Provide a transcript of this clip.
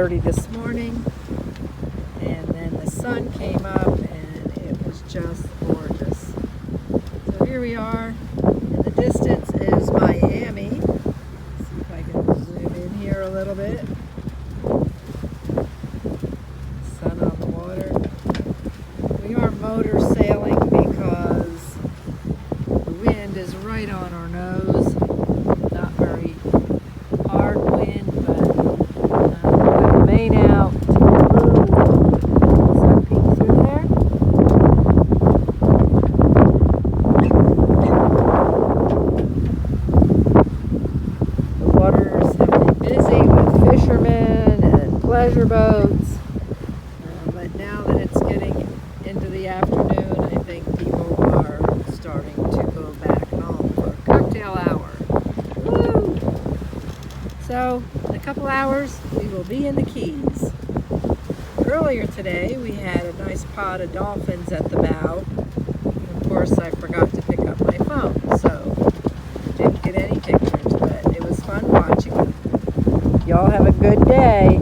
6:30 this morning, and then the sun came up and it was just gorgeous. So here we are. In the distance is Miami. Let's see if I can zoom in here a little bit. Sun on the water. We are motor sailing because the wind is right on our nose. Not very hard wind, but got the main out. Sun peek through there. The waters have been busy with fishermen and pleasure boats. But now that it's getting into the afternoon, I think people are starting to go back home for cocktail hour. Woo! So, in a couple hours, we will be in the Keys. Earlier today, we had a nice pod of dolphins at the bow. Of course, I forgot to pick up my phone, so didn't get any pictures, but it was fun watching them. Y'all have a good day.